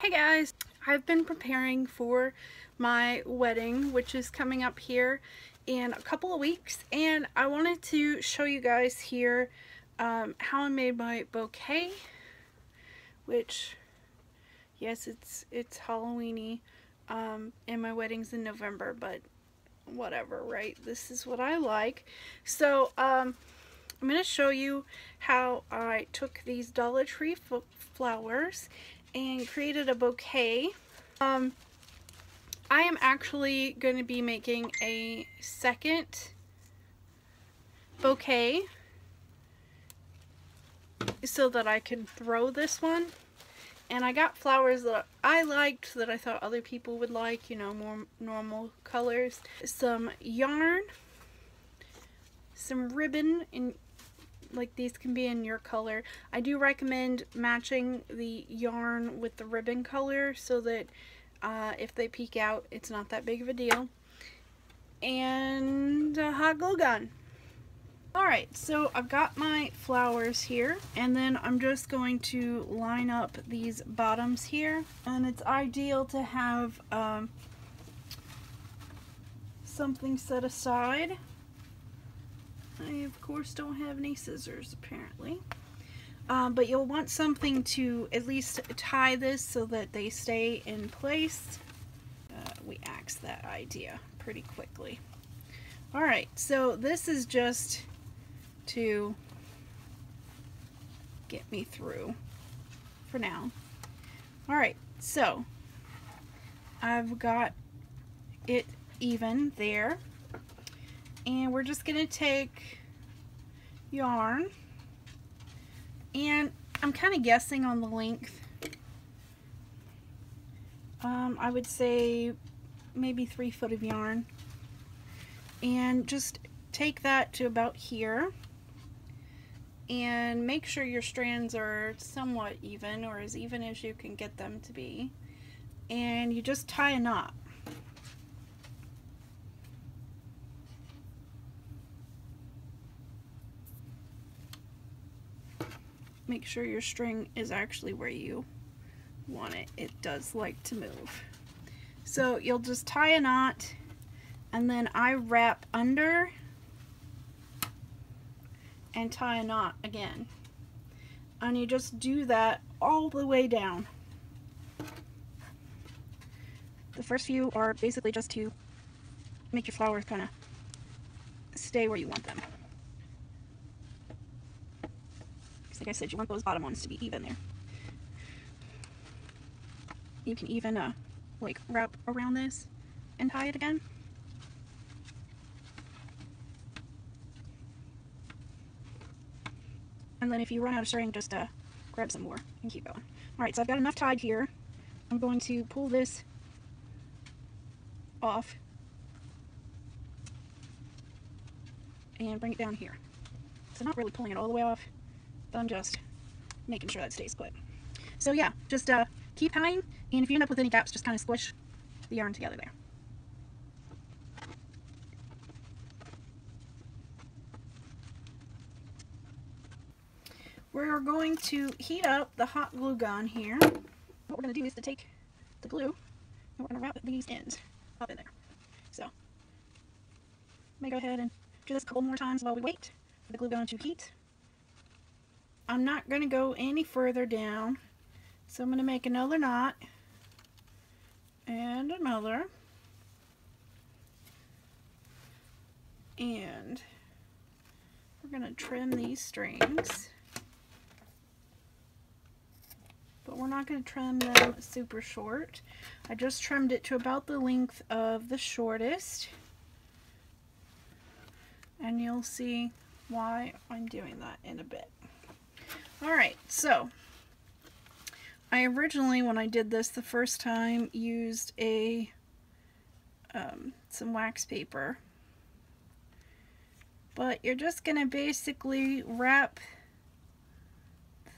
Hey guys, I've been preparing for my wedding, which is coming up here in a couple of weeks, and I wanted to show you guys here how I made my bouquet, which, yes, it's Halloween-y, and my wedding's in November, but whatever, right? This is what I like. So, I'm going to show you how I took these Dollar Tree flowers and created a bouquet. I am actually going to be making a second bouquet so that I can throw this one. And I got flowers that I liked that I thought other people would like, you know, more normal colors. Some yarn, some ribbon, and like these can be in your color. I do recommend matching the yarn with the ribbon color so that if they peek out, it's not that big of a deal. And a hot glue gun. Alright, so I've got my flowers here, and then I'm just going to line up these bottoms here. And it's ideal to have something set aside. I, of course, don't have any scissors, apparently. But you'll want something to at least tie this so that they stay in place. We axed that idea pretty quickly. Alright, so this is just to get me through for now. Alright, so I've got it even there. And we're just going to take yarn, and I'm kind of guessing on the length. I would say maybe 3 foot of yarn, and just take that to about here and make sure your strands are somewhat even, or as even as you can get them to be, and you just tie a knot. Make sure your string is actually where you want it. It does like to move. So you'll just tie a knot, and then I wrap under and tie a knot again. And you just do that all the way down. The first few are basically just to make your flowers kind of stay where you want them. Like I said, you want those bottom ones to be even there. You can even like wrap around this and tie it again. And then if you run out of string, just grab some more and keep going. Alright, so I've got enough tied here. I'm going to pull this off and bring it down here. So not really pulling it all the way off, but I'm just making sure that stays put. So yeah, just keep tying, and if you end up with any gaps, just kind of squish the yarn together there. We're going to heat up the hot glue gun here. What we're going to do is to take the glue, and we're going to wrap these ends up in there. So, may go ahead and do this a couple more times while we wait for the glue gun to heat. I'm not going to go any further down, so I'm going to make another knot and another, and we're going to trim these strings, but we're not going to trim them super short. I just trimmed it to about the length of the shortest, and you'll see why I'm doing that in a bit. Alright, so I originally, when I did this the first time, used some wax paper. But you're just going to basically wrap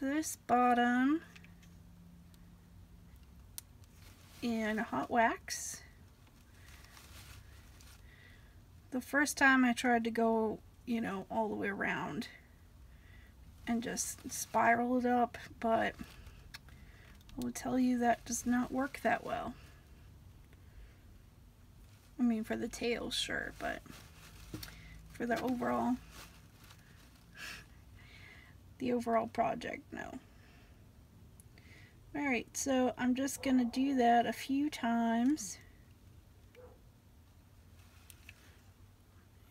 this bottom in hot wax. The first time I tried to go, you know, all the way around and just spiral it up, but I will tell you that does not work that well. I mean, for the tails, sure, but for the overall project, no. Alright, so I'm just going to do that a few times.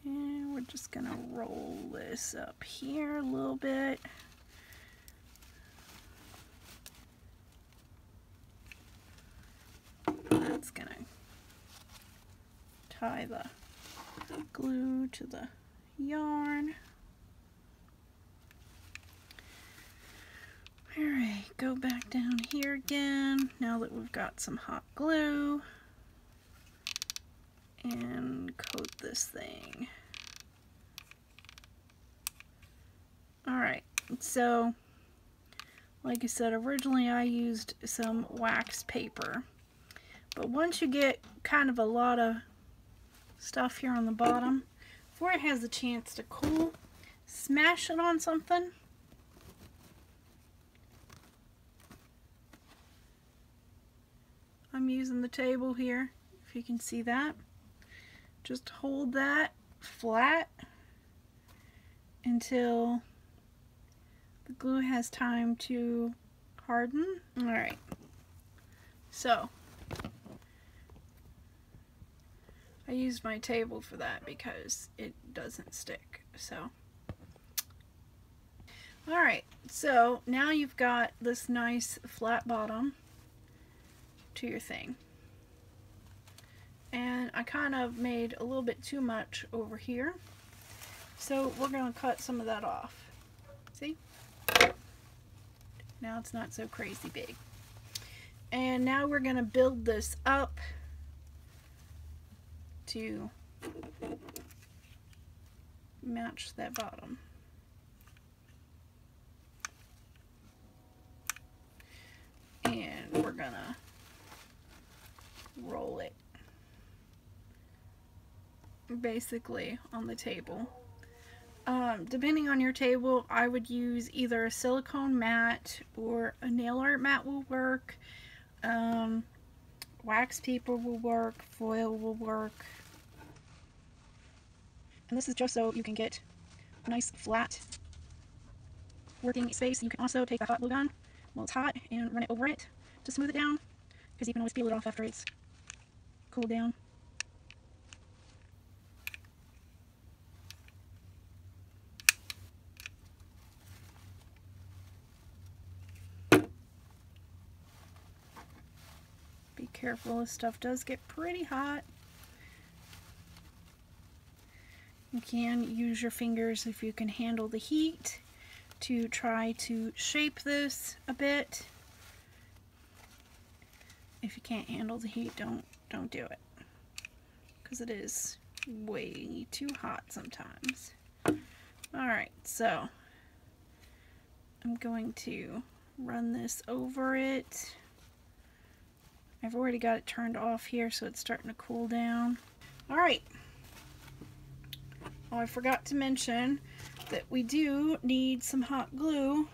And we're just going to roll this up here a little bit. That's going to tie the glue to the yarn. Alright, go back down here again, now that we've got some hot glue, and coat this thing. Alright, so like I said, originally I used some wax paper, but once you get kind of a lot of stuff here on the bottom, before it has a chance to cool, smash it on something. I'm using the table here, if you can see that. Just hold that flat until the glue has time to harden. Alright, so I used my table for that because it doesn't stick. So alright, so now you've got this nice flat bottom to your thing. And I kind of made a little bit too much over here, so we're going to cut some of that off. See? Now it's not so crazy big. And now we're going to build this up to match that bottom. And we're going to roll it basically on the table. Depending on your table, I would use either a silicone mat or a nail art mat will work. Wax paper will work, foil will work. And this is just so you can get a nice flat working space. You can also take a hot glue gun while it's hot and run it over it to smooth it down, because you can always peel it off after it's cooled down. Be careful, this stuff does get pretty hot. You can use your fingers if you can handle the heat to try to shape this a bit. If you can't handle the heat, don't do it, because it is way too hot sometimes. Alright, so I'm going to run this over it. I've already got it turned off here, so it's starting to cool down. Alright. Oh, I forgot to mention that we do need some hot glue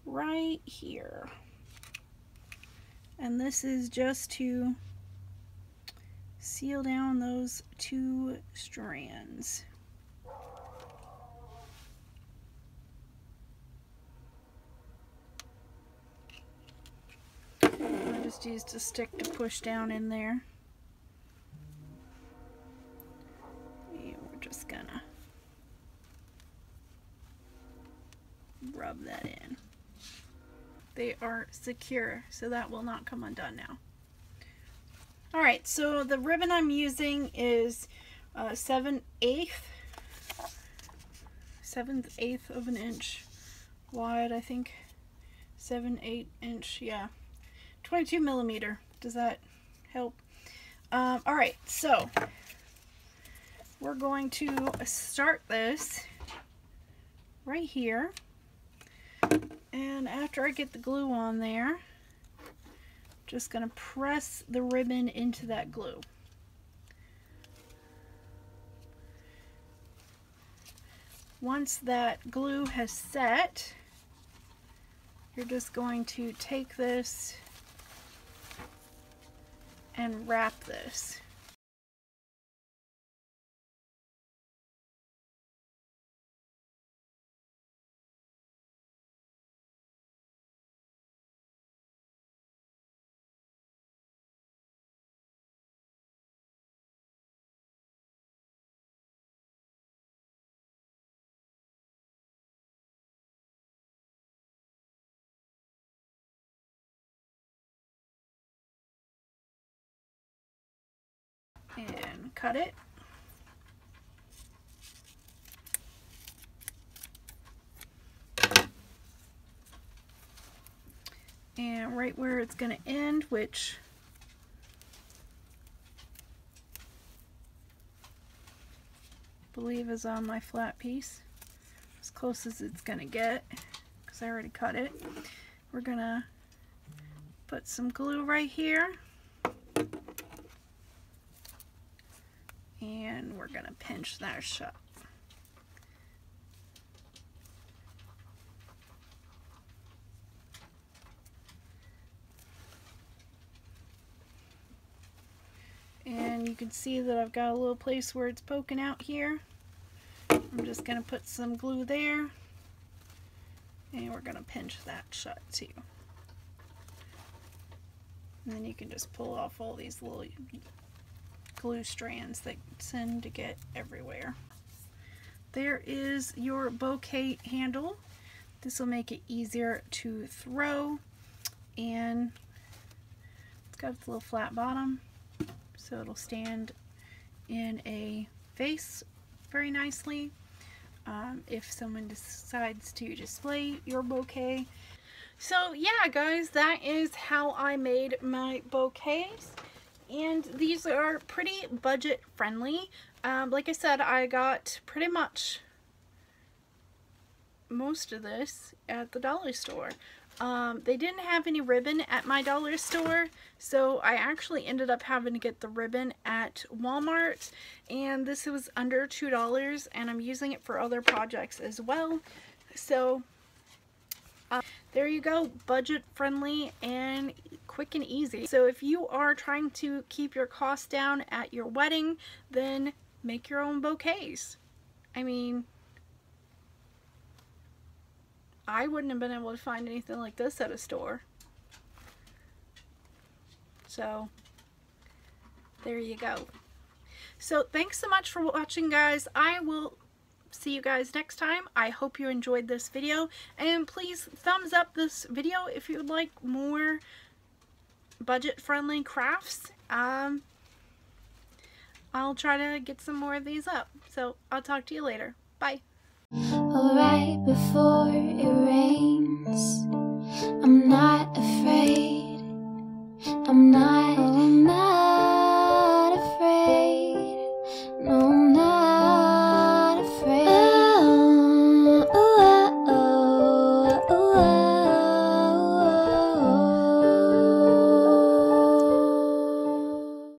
right here. And this is just to seal down those two strands. I just used a stick to push down in there. And we're just gonna rub that in. They are secure, so that will not come undone now. Alright, so the ribbon I'm using is 7/8 of an inch wide, I think. 7/8 inch, yeah. 22 millimeter. Does that help? Alright, so we're going to start this right here. And after I get the glue on there, just going to press the ribbon into that glue. Once that glue has set, you're just going to take this and wrap this. And cut it. And right where it's going to end, which I believe is on my flat piece, as close as it's going to get because I already cut it, we're going to put some glue right here. And we're going to pinch that shut. And you can see that I've got a little place where it's poking out here. I'm just going to put some glue there. And we're going to pinch that shut too. And then you can just pull off all these little glue strands that tend to get everywhere. There is your bouquet handle. This will make it easier to throw, and it's got its little flat bottom, so it'll stand in a vase very nicely if someone decides to display your bouquet. So yeah guys, that is how I made my bouquets. And these are pretty budget friendly. Like I said, I got pretty much most of this at the dollar store. They didn't have any ribbon at my dollar store, so I actually ended up having to get the ribbon at Walmart, and this was under $2, and I'm using it for other projects as well. So there you go, budget friendly and quick and easy. So if you are trying to keep your costs down at your wedding, then make your own bouquets. I mean, I wouldn't have been able to find anything like this at a store. So there you go. So thanks so much for watching, guys. I will see you guys next time. I hope you enjoyed this video, and please thumbs up this video if you would like more budget-friendly crafts. I'll try to get some more of these up. So I'll talk to you later. Bye. Alright before it rains, I'm not afraid, I'm not